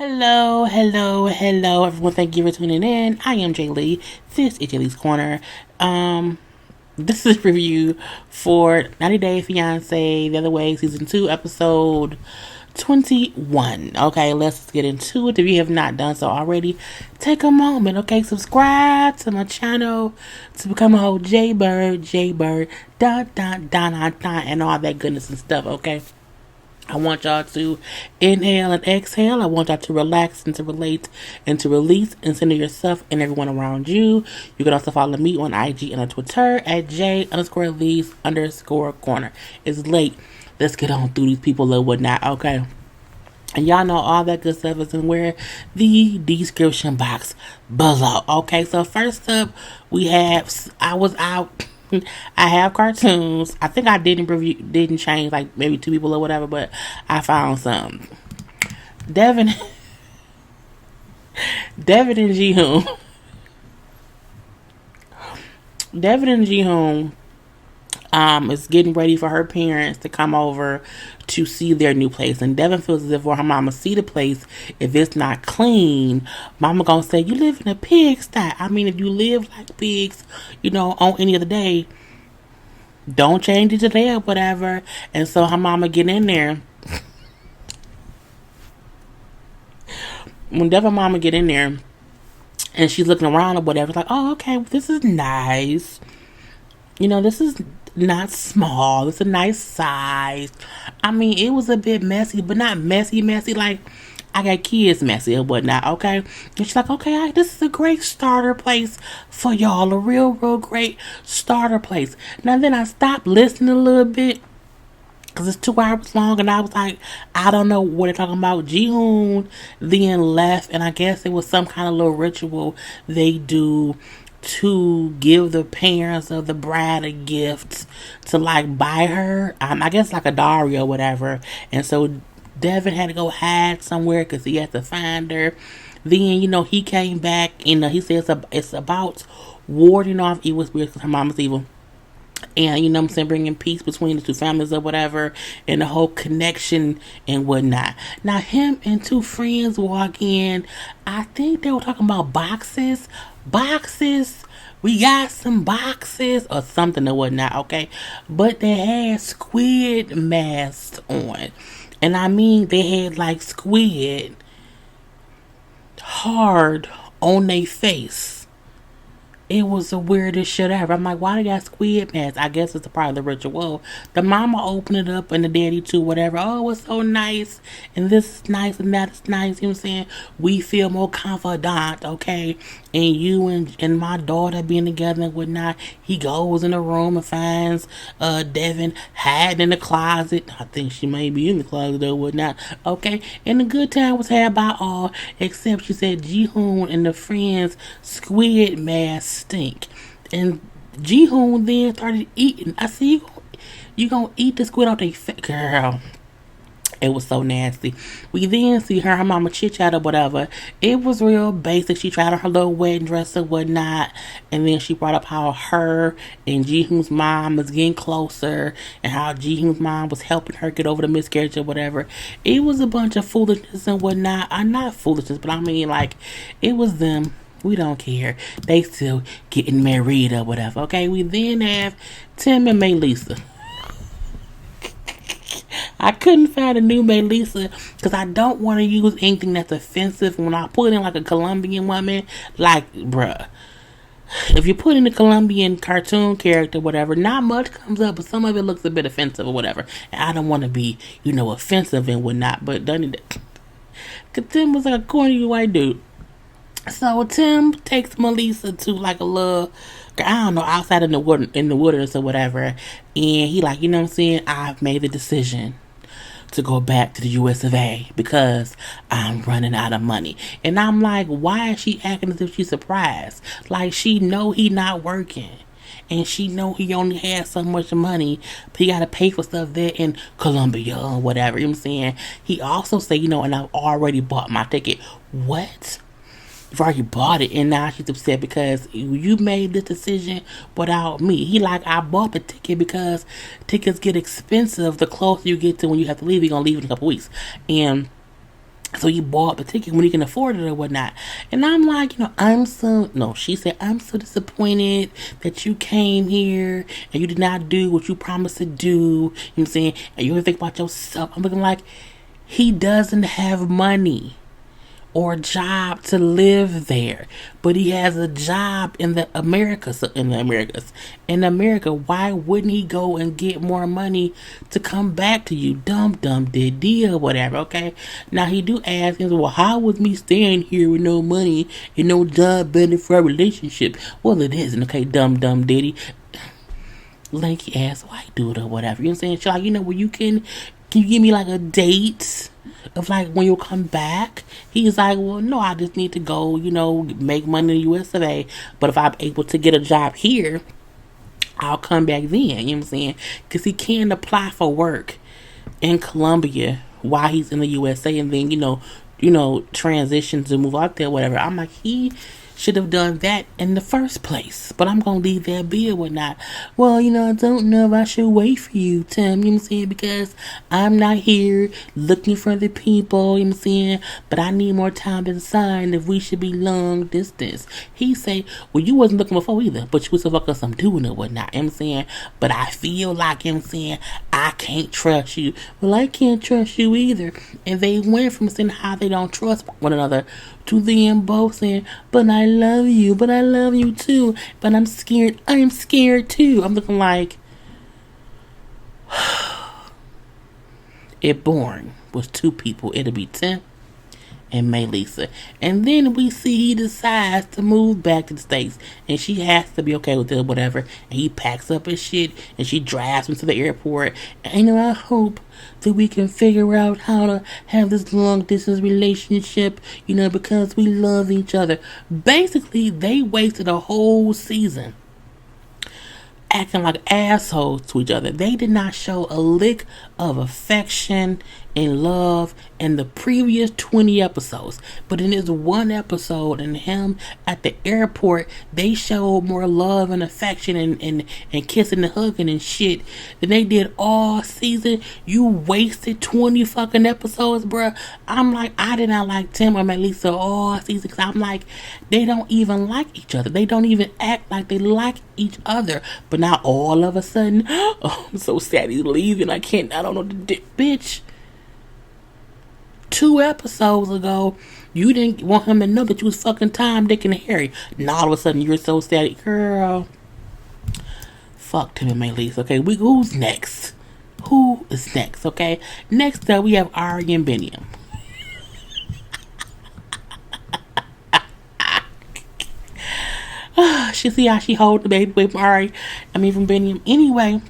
Hello, hello, hello, everyone. Thank you for tuning in. I am Jay Lee. This is JLeesCorner. This is a review for 90 Day Fiance, The Other Way, Season 2, Episode 21. Okay, let's get into it. If you have not done so already, take a moment, okay? Subscribe to my channel to become a whole JayBird, and all that goodness and stuff, okay? I want y'all to inhale and exhale. I want y'all to relax and to relate and to release and center yourself and everyone around you. You can also follow me on IG and on Twitter at J_Lees_Corner. It's late. Let's get on through these people and whatnot, okay? And y'all know all that good stuff is in where the description box below. Okay, so first up, we have I was out. I have cartoons. I think I didn't change like maybe two people or whatever, but I found some. Devin Devin and Ji-hoon. Devin and Ji-hoon is getting ready for her parents to come over to see their new place. And Devin feels as if for her mama see the place, if it's not clean, mama gonna say, you live in a pigsty. I mean, if you live like pigs, on any other day, don't change it today or whatever. And so her mama get in there. When Devin mama get in there and she's looking around or whatever, it's like, oh, okay, this is nice. This is not small. It's a nice size. I mean, it was a bit messy, but not messy, like I got kids messy or whatnot, okay? And she's like, okay, this is a great starter place for y'all. A real great starter place. Now, then I stopped listening a little bit because it's 2 hours long, and I was like, I don't know what they're talking about. Ji-hoon then left, and I guess it was some kind of little ritual they do to give the parents of the bride a gift to like buy her, I guess like a dowry or whatever. And so Devin had to go hide somewhere because he had to find her. Then he came back and he said it's about warding off evil spirits because her mama's evil. And bringing peace between the two families or whatever, and the whole connection and whatnot. Now him and two friends walk in. I think they were talking about boxes. We got some boxes or something or whatnot, okay? But they had squid masks on. And I mean they had like squid hard on their face. It was the weirdest shit ever. I'm like, why they got squid masks? I guess it's a part of the ritual. The mama opened it up and the daddy too, whatever. Oh, it's so nice. And this is nice and that is nice. You know what I'm saying? We feel more confidant, okay? And you and my daughter being together and whatnot. He goes in the room and finds Devin hiding in the closet. I think she may be in the closet or whatnot. Okay? And the good time was had by all, except she said Ji-hoon and the friends squid mask stink. And Ji-hoon then started eating. I see you gonna eat the squid off their face, girl. It was so nasty. We then see her mama chit chat or whatever. It was real basic. She tried on her little wedding dress or whatnot. And then she brought up how her and Ji-hoon's mom was getting closer. And how Ji-hoon's mom was helping her get over the miscarriage or whatever. It was a bunch of foolishness and whatnot. Not foolishness, but I mean like, it was them. We don't care. They still getting married or whatever. Okay, we then have Tim and Melissa. I couldn't find a new Melissa because I don't want to use anything that's offensive. When I put in like a Colombian woman, like, bruh, if you put in a Colombian cartoon character, whatever, not much comes up, but some of it looks a bit offensive or whatever. And I don't want to be, offensive and whatnot, but done it. Because Tim was like a corny white dude. So Tim takes Melissa to like a little, I don't know, outside in the wilderness or whatever. And he like, you know what I'm saying? I've made the decision to go back to the US of A because I'm running out of money. And I'm like, why is she acting as if she's surprised? Like she know he not working. And she know he only has so much money, but he gotta pay for stuff there in Colombia or whatever. You know what I'm saying? He also say, and I've already bought my ticket. What? You've already bought it, and now she's upset because you made this decision without me. He like, I bought the ticket because tickets get expensive the closer you get to when you have to leave. You're gonna leave in a couple weeks. And So he bought the ticket when he can afford it or whatnot. And I'm like, she said, I'm so disappointed that you came here and you did not do what you promised to do. You know what I'm saying? And you only think about yourself. I'm looking like, he doesn't have money or a job to live there, but he has a job in the Americas. In America, why wouldn't he go and get more money to come back to you? Dumb did or whatever. Okay, now he do ask him, well, how was me staying here with no money and no job better for a relationship? Well, it isn't. Okay, dumb diddy, lanky ass white dude or whatever. You know what I'm saying? She's like, well, can you give me like a date of like when you'll come back? He's like, well, no, I just need to go, make money in the US of A. But if I'm able to get a job here, I'll come back then. You know what I'm saying? Because he can't apply for work in Colombia while he's in the USA and then, transition to move out there, whatever. I'm like, he should have done that in the first place. But I'm going to leave that be or whatnot. Well, I don't know if I should wait for you, Tim. You know what I'm saying? Because I'm not here looking for the people. You know what I'm saying? But I need more time to decide if we should be long distance. He say, well, you wasn't looking before either. But you was focused on doing it whatnot. You know what I'm saying? But I feel like, you know what I'm saying, I can't trust you. Well, I can't trust you either. And they went from saying how they don't trust one another to them both saying, but I love you too, but I'm scared too. I'm looking like it boring was two people. It'll be Tim and Melissa. And then we see he decides to move back to the States. And she has to be okay with it or whatever. And he packs up his shit and she drives him to the airport. And I hope that we can figure out how to have this long distance relationship, because we love each other. Basically, they wasted a whole season acting like assholes to each other. They did not show a lick of affection and love in the previous 20 episodes. But in this one episode and him at the airport, they showed more love and affection and kissing and hugging and shit than they did all season. You wasted 20 fucking episodes, bruh. I'm like, I did not like Tim or Melissa all season because I'm like, they don't even like each other. They don't even act like they like each other. But now all of a sudden, oh, I'm so sad he's leaving. I don't know the bitch. 2 episodes ago, you didn't want him to know that you was fucking Tom, Dick, and Harry. Now all of a sudden you're so sad, girl. Fuck Tim and Melissa. Okay, who's next? Who is next? Okay, next up we have Ari and Bill. She see how she hold the baby away from Ari. From Bill. Anyway.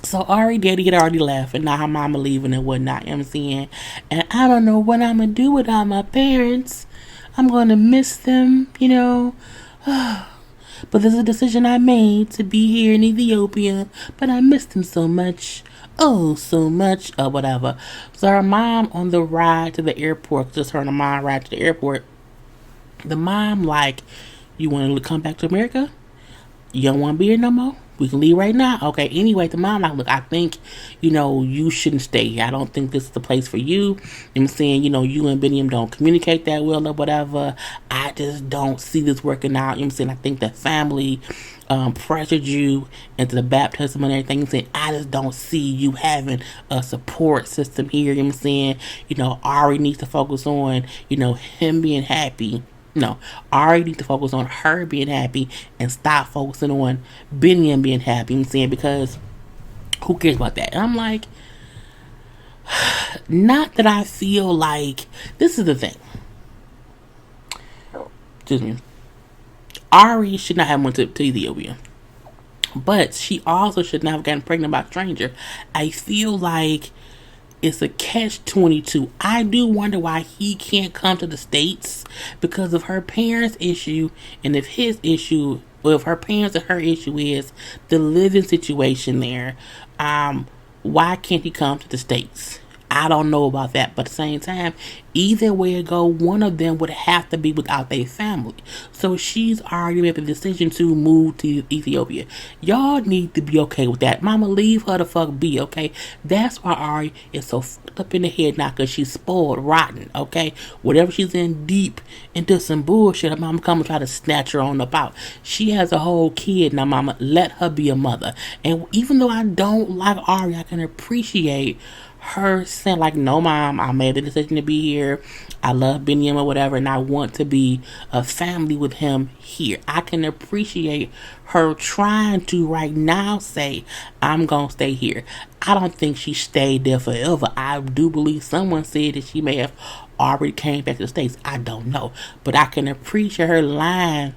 So Ari daddy had already left and now her mama leaving and whatnot, you know what I'm saying? And I don't know what I'm going to do without my parents. I'm going to miss them, But there's a decision I made to be here in Ethiopia. But I miss them so much. Oh, so much. Or whatever. So her mom on the ride to the airport, just her and her mom ride to the airport. The mom like, you want to come back to America? You don't want to be here no more? We can leave right now. Okay, anyway, the mom like, look, I think, you shouldn't stay here. I don't think this is the place for you. I'm saying, you and Benny don't communicate that well or whatever. I just don't see this working out. I'm saying, I think that family pressured you into the baptism and everything. I'm saying, I just don't see you having a support system here. I'm saying, Ari needs to focus on, him being happy. No, Ari need to focus on her being happy and stop focusing on Benny and being happy. I'm saying, because who cares about that? And I'm like, not that I feel like, this is the thing. Excuse me. Ari should not have went to Ethiopia. But she also should not have gotten pregnant by a stranger. I feel like it's a catch-22. I do wonder why he can't come to the States because of her parents' issue, and if his issue, or if her parents and her issue is the living situation there. Why can't he come to the States? I don't know about that, but at the same time, either way it go, one of them would have to be without their family. So she's already made the decision to move to Ethiopia. Y'all need to be okay with that. Mama, leave her the fuck be, okay? That's why Ari is so fucked up in the head now, because she's spoiled rotten, okay? Whatever she's in deep into some bullshit, her mama come and try to snatch her on up out. She has a whole kid now, mama. Let her be a mother. And even though I don't like Ari, I can appreciate her saying like, no mom, I made the decision to be here. I love Benjamin or whatever, and I want to be a family with him here. I can appreciate her trying to right now say, I'm gonna stay here. I don't think she stayed there forever. I do believe someone said that she may have already came back to the States. I don't know, but I can appreciate her line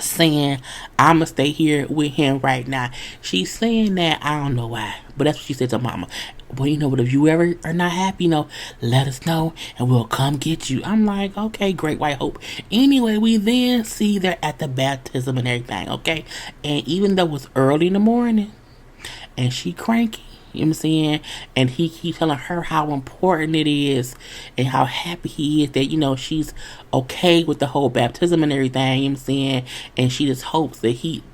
saying, I'ma stay here with him right now. She's saying that, I don't know why, but that's what she said to mama. Well, you know what, if you ever are not happy, let us know and we'll come get you. I'm like, okay, great white hope. Anyway, we then see they're at the baptism and everything, okay? And even though it's early in the morning and she cranky, you know what I'm saying? And he keeps telling her how important it is and how happy he is that, she's okay with the whole baptism and everything, you know what I'm saying? And she just hopes that he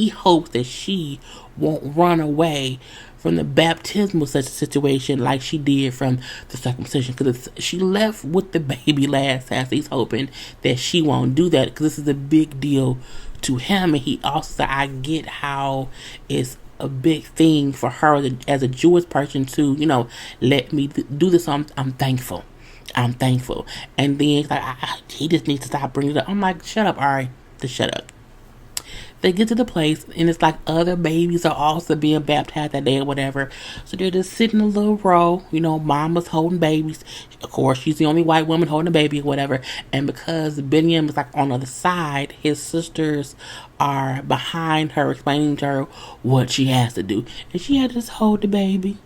hopes that she won't run away from the baptismal such a situation like she did from the circumcision, because she left with the baby last time. So he's hoping that she won't do that, because this is a big deal to him. And he also said, I get how it's a big thing for her as a Jewish person to, let me do this. So I'm thankful. I'm thankful. And then he's like, he just needs to stop bringing it up. I'm like, shut up, Ari. Just shut up. They get to the place, and it's like other babies are also being baptized that day or whatever. So they're just sitting in a little row. Mama's holding babies. Of course, she's the only white woman holding a baby or whatever. And because Benjamin is like on the other side, his sisters are behind her, explaining to her what she has to do. And she had to just hold the baby.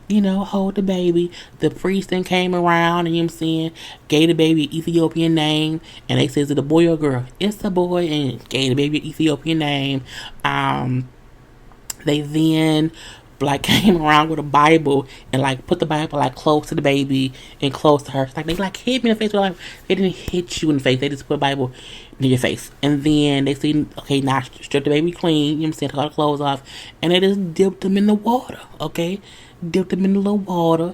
Hold the baby. The priest then came around and, you know what I'm saying, gave the baby an Ethiopian name. And they said, is it a boy or a girl? It's a boy, and gave the baby an Ethiopian name. They then came around with a Bible and put the Bible close to the baby and close to her. It's they hit me in the face. They didn't hit you in the face. They just put a Bible near your face. And then they said, okay, now strip the baby clean. You know what I'm saying? Take all the clothes off. And they just dipped them in the water. Okay? Dipped them in a little water,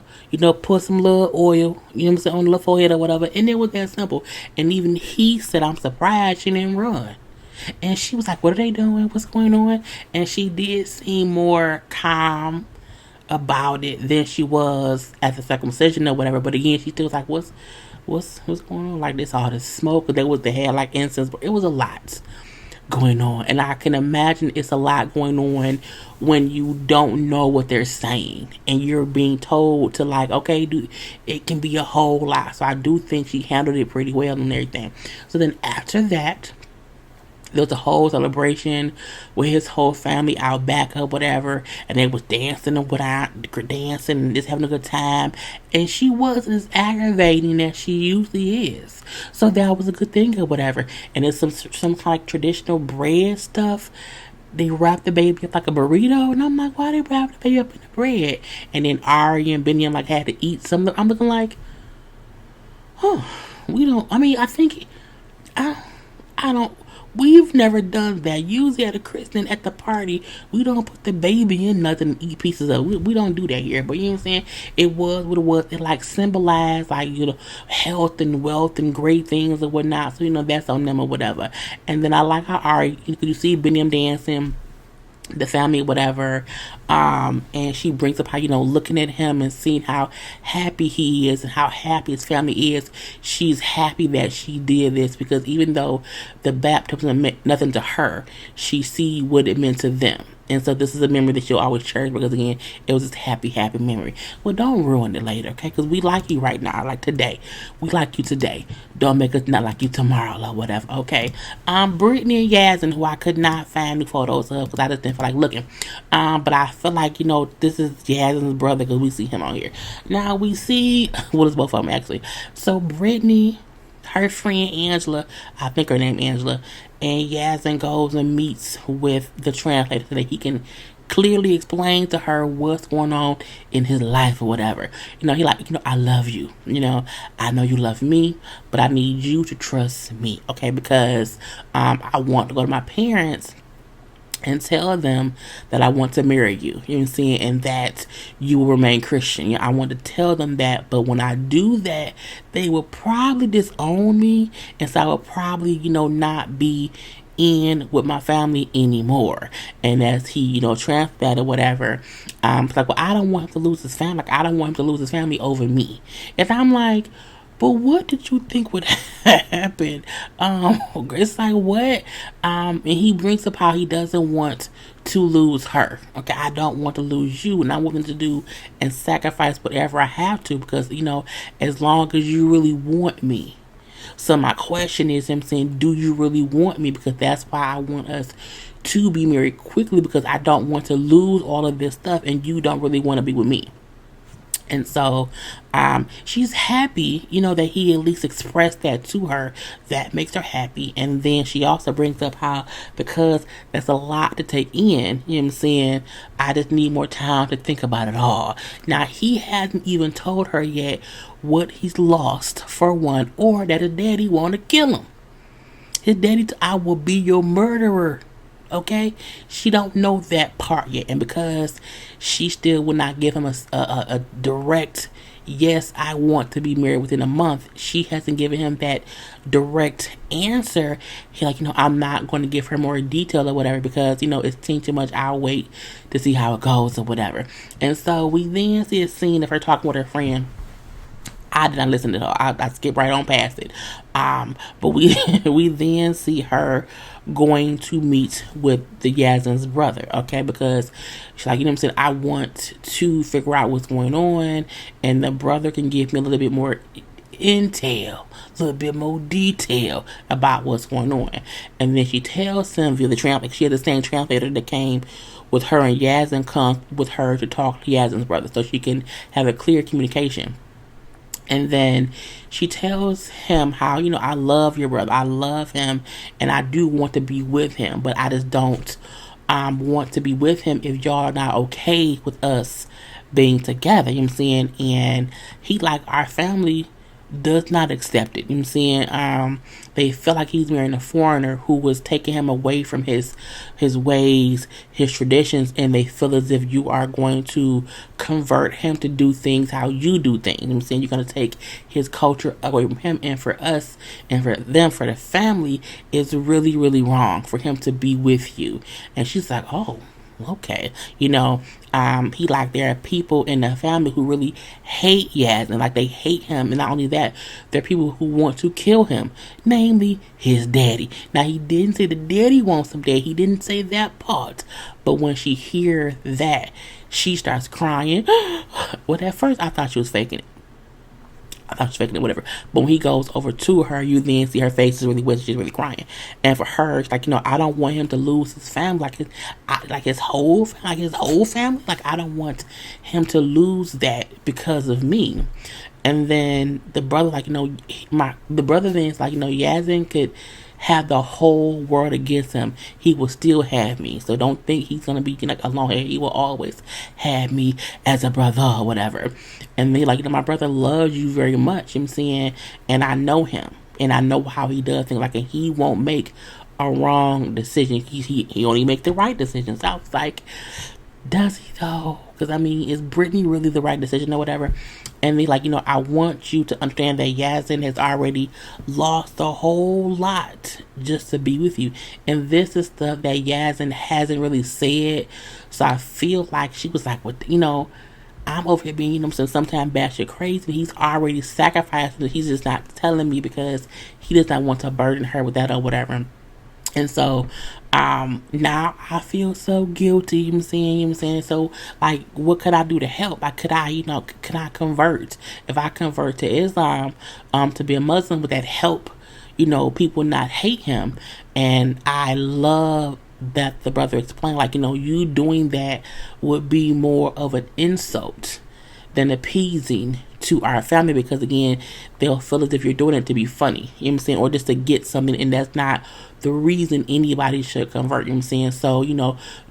put some little oil, on the little forehead or whatever, and it was that simple. And even he said, I'm surprised she didn't run. And she was like, what are they doing? What's going on? And she did seem more calm about it than she was at the circumcision or whatever. But again, she still was like, what's going on? This all this smoke, they had incense, but it was a lot going on. And I can imagine it's a lot going on when you don't know what they're saying and you're being told to okay, it can be a whole lot. So I do think she handled it pretty well and everything. So then after that, there was a whole celebration with his whole family out back or whatever, and they was dancing and just having a good time. And she wasn't as aggravating as she usually is, so that was a good thing or whatever. And it's some kind of traditional bread stuff. They wrapped the baby up like a burrito, and I'm like, why they wrap the baby up in the bread? And then Ari and Benjamin had to eat some. I'm looking like, we don't. I mean, I think I don't. We've never done that. Usually at a christening, at the party, we don't put the baby in nothing and eat pieces of it. We don't do that here. But you know what I'm saying? It was what it was. It symbolized health and wealth and great things or whatnot. So that's on them or whatever. And then I like how Ari, you see Benjamin dancing, the family, whatever, and she brings up how looking at him and seeing how happy he is and how happy his family is. She's happy that she did this, because even though the baptism meant nothing to her, she see what it meant to them. And so this is a memory that she'll always cherish, because again, it was just happy memory. Well, don't ruin it later, okay? Because we like you right now, today. We like you today. Don't make us not like you tomorrow or whatever, okay? Brittany and Yasmin, who I could not find any photos of because I just didn't feel like looking. But I feel like, this is Yasmin's brother, because we see him on here. Now we see, well, it's both of them actually. So Brittany, her friend Angela, I think her name Angela, and Yasmin goes and meets with the translator so that he can clearly explain to her what's going on in his life or whatever. He like, I love you. I know you love me, but I need you to trust me, okay? Because I want to go to my parents and tell them that I want to marry you. You know what I'm saying? And that you will remain Christian. I want to tell them that, but when I do that, they will probably disown me, and so I will probably, not be in with my family anymore. And as he, transferred or whatever, it's like, well, I don't want him to lose his family. Like, I don't want him to lose his family over me. And I'm like, but what did you think would happen? It's like, what? And he brings up how he doesn't want to lose her. Okay, I don't want to lose you, and I'm willing to do and sacrifice whatever I have to because, as long as you really want me. So my question is, I'm saying, do you really want me? Because that's why I want us to be married quickly, because I don't want to lose all of this stuff, and you don't really want to be with me. And so she's happy, that he at least expressed that to her. That makes her happy. And then she also brings up how, because that's a lot to take in, I just need more time to think about it all. Now, he hasn't even told her yet what he's lost, for one, or that his daddy want to kill him. His daddy, I will be your murderer. Okay, she don't know that part yet, and because she still will not give him a direct yes, I want to be married within a month, she hasn't given him that direct answer. He's like, I'm not going to give her more detail or whatever because it's too much. I'll wait to see how it goes or whatever. And so we then see a scene of her talking with her friend. I did not listen to her. I skipped right on past it. But we then see her going to meet with the Yazin's brother, okay? Because she's like, I want to figure out what's going on, and the brother can give me a little bit more intel, a little bit more detail about what's going on. And then she tells him via the translator, she had the same translator that came with her, and Yazin comes with her to talk to Yazin's brother so she can have a clear communication. And then she tells him how, I love your brother. I love him, and I do want to be with him, but I just don't want to be with him if y'all are not okay with us being together. You know what I'm saying? And he like, our family does not accept it. You know what I'm saying? They feel like he's marrying a foreigner who was taking him away from his ways, his traditions, and they feel as if you are going to convert him to do things how you do things. You know what I'm saying? You're going to take his culture away from him, and for us and for them, for the family, it's really, really wrong for him to be with you. And she's like, oh, okay. He like, there are people in the family who really hate Yaz, and like they hate him, and not only that, there are people who want to kill him, namely his daddy. Now, he didn't say the daddy wants him dead. He didn't say that part. But when she hears that, she starts crying. Well, at first I thought she was faking it. Whatever. But when he goes over to her, you then see her face is really wet. She's really crying. And for her, it's like, I don't want him to lose his family, like his whole family. Like, I don't want him to lose that because of me. And then the brother, like, the brother then is like, Yazin could have the whole world against him, he will still have me. So don't think he's gonna be like alone here. He will always have me as a brother or whatever. And they like, my brother loves you very much. You know what I'm saying? And I know him, and I know how he does things. Like, and he won't make a wrong decision. He only make the right decisions. I was like, does he though? Because is Brittany really the right decision or whatever? And they like, I want you to understand that Yazin has already lost a whole lot just to be with you. And this is stuff that Yazin hasn't really said. So I feel like she was like, well, I'm over here being, sometimes batshit crazy. He's already sacrificed. He's just not telling me because he does not want to burden her with that or whatever. And so now I feel so guilty, you know what I'm saying? So, like, what could I do to help? Like, could I convert? If I convert to Islam, to be a Muslim, would that help, people not hate him? And I love that the brother explained, like, you doing that would be more of an insult than appeasing to our family, because again, they'll feel as if you're doing it to be funny, you know what I'm saying, or just to get something, and that's not the reason anybody should convert, you know what I'm saying. So,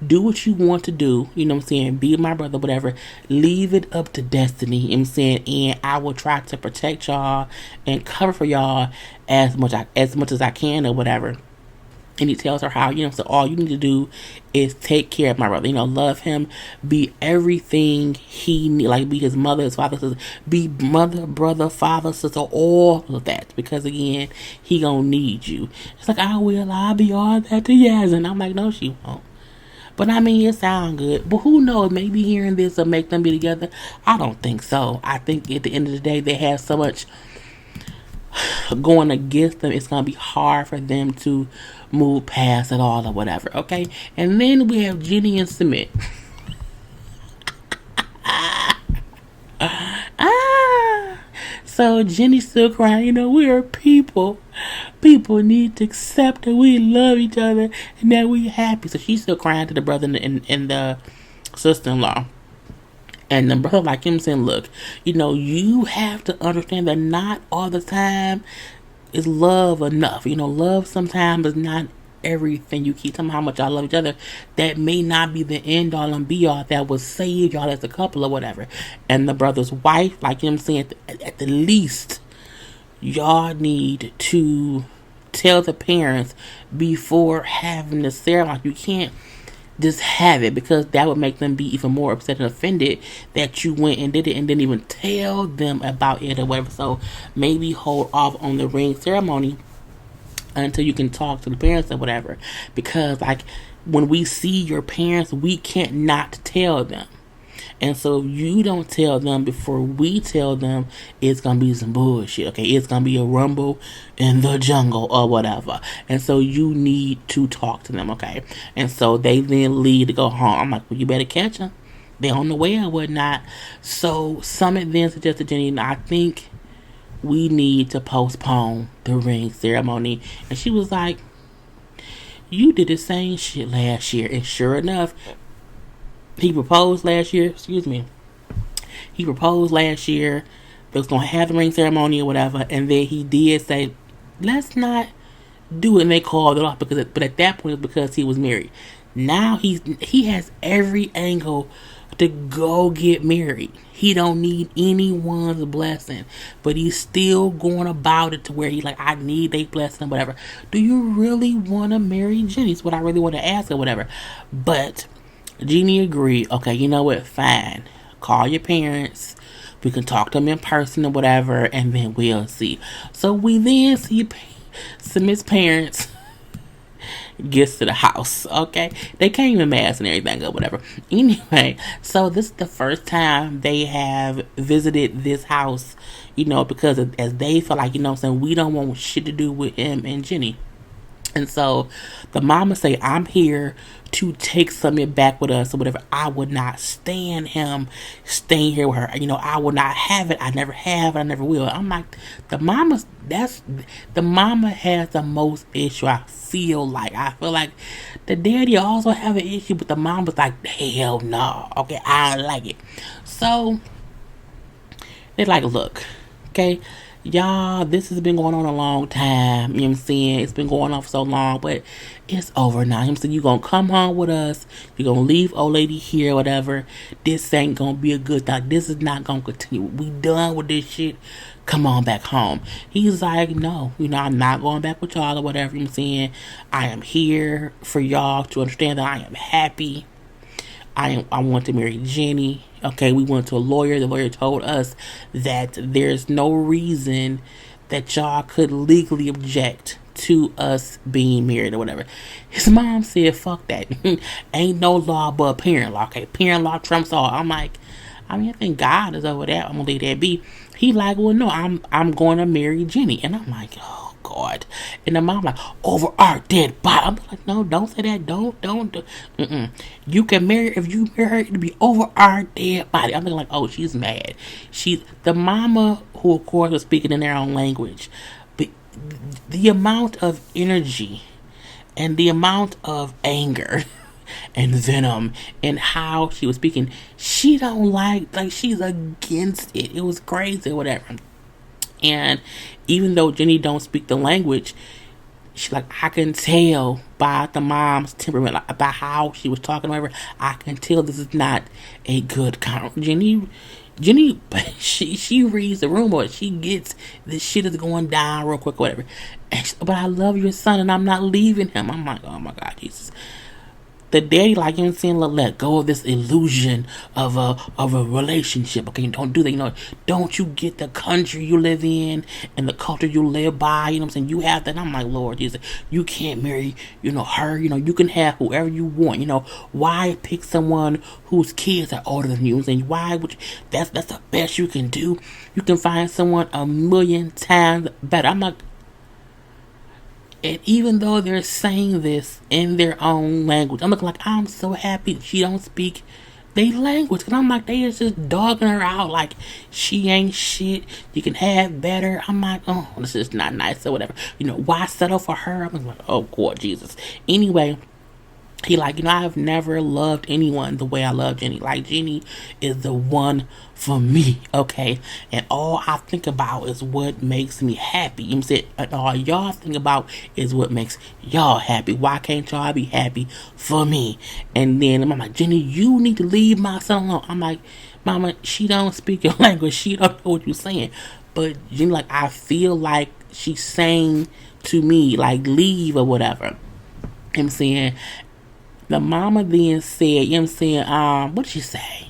do what you want to do, you know what I'm saying, be my brother, whatever. Leave it up to destiny, you know what I'm saying, and I will try to protect y'all and cover for y'all as much as I can or whatever. And he tells her how, so all you need to do is take care of my brother, love him, be everything he need, like be his mother, his father, sister, be mother, brother, father, sister, all of that, because again, he gonna need you. It's like, I'll be all that to Yasmin. I'm like, no, she won't. But I mean, it sounds good. But who knows? Maybe hearing this will make them be together. I don't think so. I think at the end of the day, they have so much going against them, it's gonna be hard for them to move past it all or whatever. Okay, and then we have Jenny and Submit. So Jenny's still crying. We are people. People need to accept that we love each other and that we happy. So she's still crying to the brother and the sister-in-law. And the brother, like him, saying, look, you have to understand that not all the time is love enough. Love sometimes is not everything. You keep telling how much y'all love each other. That may not be the end all and be all that will save y'all as a couple or whatever. And the brother's wife, like him saying, at the least, y'all need to tell the parents before having the ceremony. You can't just have it, because that would make them be even more upset and offended that you went and did it and didn't even tell them about it or whatever. So maybe hold off on the ring ceremony until you can talk to the parents or whatever, because like when we see your parents, we can't not tell them. And so if you don't tell them before we tell them, it's going to be some bullshit, okay? It's going to be a rumble in the jungle or whatever. And so you need to talk to them, okay? And so they then leave to go home. I'm like, well, you better catch them. They're on the way or whatnot. So Summit then suggested, Jenny, I think we need to postpone the ring ceremony. And she was like, you did the same shit last year. And sure enough, he proposed last year. He proposed last year. They was gonna have the ring ceremony or whatever, and then he did say, "Let's not do it." And they called it off but at that point, it was because he was married. Now he has every angle to go get married. He don't need anyone's blessing, but he's still going about it to where he's like, I need a blessing or whatever. Do you really want to marry Jenny? It's what I really want to ask or whatever. But Jeannie agreed. Okay, you know what? Fine. Call your parents. We can talk to them in person or whatever, and then we'll see. So we then see Submit's parents gets to the house. Okay, they came in mass and everything or whatever. Anyway, so this is the first time they have visited this house, because as they feel like, we don't want shit to do with him and Jenny. And so the mama say, I'm here to take something back with us or whatever. I would not stand him staying here with her. I will not have it. I never have. I never will. I'm like, the mama has the most issue. I feel like the daddy also have an issue, but the mom was like, hell no. Okay, I don't like it. So they're like, look, okay, y'all, this has been going on a long time. You know what I'm saying? It's been going on for so long, but it's over now. You know what I'm saying? You're going to come home with us. You're going to leave old lady here, whatever. This ain't going to be a good thing. This is not going to continue. We done with this shit. Come on back home. He's like, no, I'm not going back with y'all or whatever. You know what I'm saying? I am here for y'all to understand that I am happy. I want to marry Jenny. Okay, we went to a lawyer. The lawyer told us that there's no reason that y'all could legally object to us being married or whatever. His mom said, fuck that. Ain't no law but parent law. Okay, parent law trumps all. I'm like, I think God is over that. I'm gonna leave that be. He like, well, no, I'm going to marry Jenny. And I'm like, oh God. And the mom like, over our dead body. I'm like, no, don't say that. Don't. You can marry, if you marry her, it'll be over our dead body. I'm like, oh, she's mad. She's the mama who, of course, was speaking in their own language. But the amount of energy and the amount of anger and venom and how she was speaking. She don't like she's against it. It was crazy or whatever. And even though Jenny don't speak the language, she like, I can tell by the mom's temperament, like, by how she was talking to her. I can tell this is not a good Jenny, she reads the room, or she gets this shit is going down real quick, or whatever. But I love your son, and I'm not leaving him. I'm like, oh my God, Jesus. The daddy, like, you know what I'm saying, let go of this illusion of a relationship. Okay, don't do that. Don't you get the country you live in and the culture you live by? You know what I'm saying? You have that. And I'm like, Lord Jesus, you can't marry, her. You can have whoever you want. Why pick someone whose kids are older than you? And why would you, that's the best you can do? You can find someone a million times better. I'm like. And even though they're saying this in their own language, I'm looking like, I'm so happy she don't speak their language. And I'm like, they is just dogging her out like she ain't shit. You can have better. I'm like, oh, this is not nice or whatever. Why settle for her? I'm like, oh, God, Jesus. Anyway, he like, I've never loved anyone the way I love Jenny. Like, Jenny is the one for me, okay? And all I think about is what makes me happy. You know what I'm saying? And all y'all think about is what makes y'all happy. Why can't y'all be happy for me? And then I'm like, Jenny, you need to leave my son alone. I'm like, Mama, she don't speak your language. She don't know what you're saying. But Jenny, like, I feel like she's saying to me, like, leave or whatever. You know what I'm saying? The mama then said, you know what I'm saying, what did she say?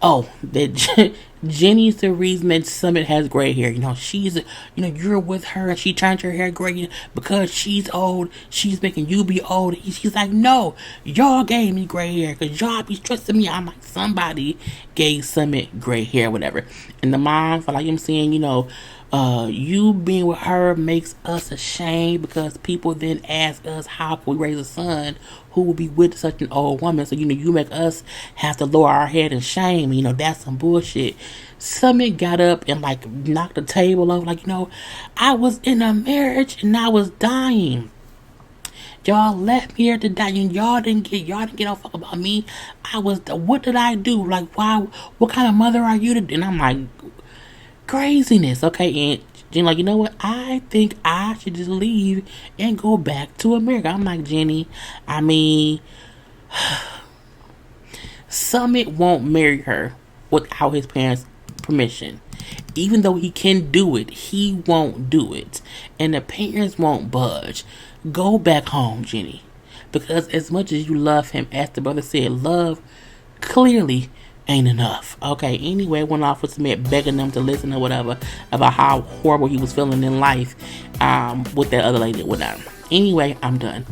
Oh, that Jenny's the reason that Summit has gray hair. She's, you're with her and she turned her hair gray because she's old. She's making you be old. She's like, no, y'all gave me gray hair because y'all be trusting me. I'm like, somebody gave Summit gray hair, whatever. And the mom, for like, you know what I'm saying, you being with her makes us ashamed because people then ask us how can we raise a son who will be with such an old woman. So you make us have to lower our head in shame. That's some bullshit. Summit got up and like knocked the table over. Like, I was in a marriage and I was dying. Y'all left me here to die, and y'all didn't get no fuck about me. What did I do? Like, why? What kind of mother are you? And I'm like, craziness, okay? And Jenny like, you know what? I think I should just leave and go back to America. I'm like, Jenny, I mean, Summit won't marry her without his parents' permission. Even though he can do it, he won't do it. And the parents won't budge. Go back home, Jenny. Because as much as you love him, as the brother said, love clearly ain't enough. Okay, anyway, went off with Smith begging them to listen or whatever about how horrible he was feeling in life with that other lady that went out. Anyway, I'm done.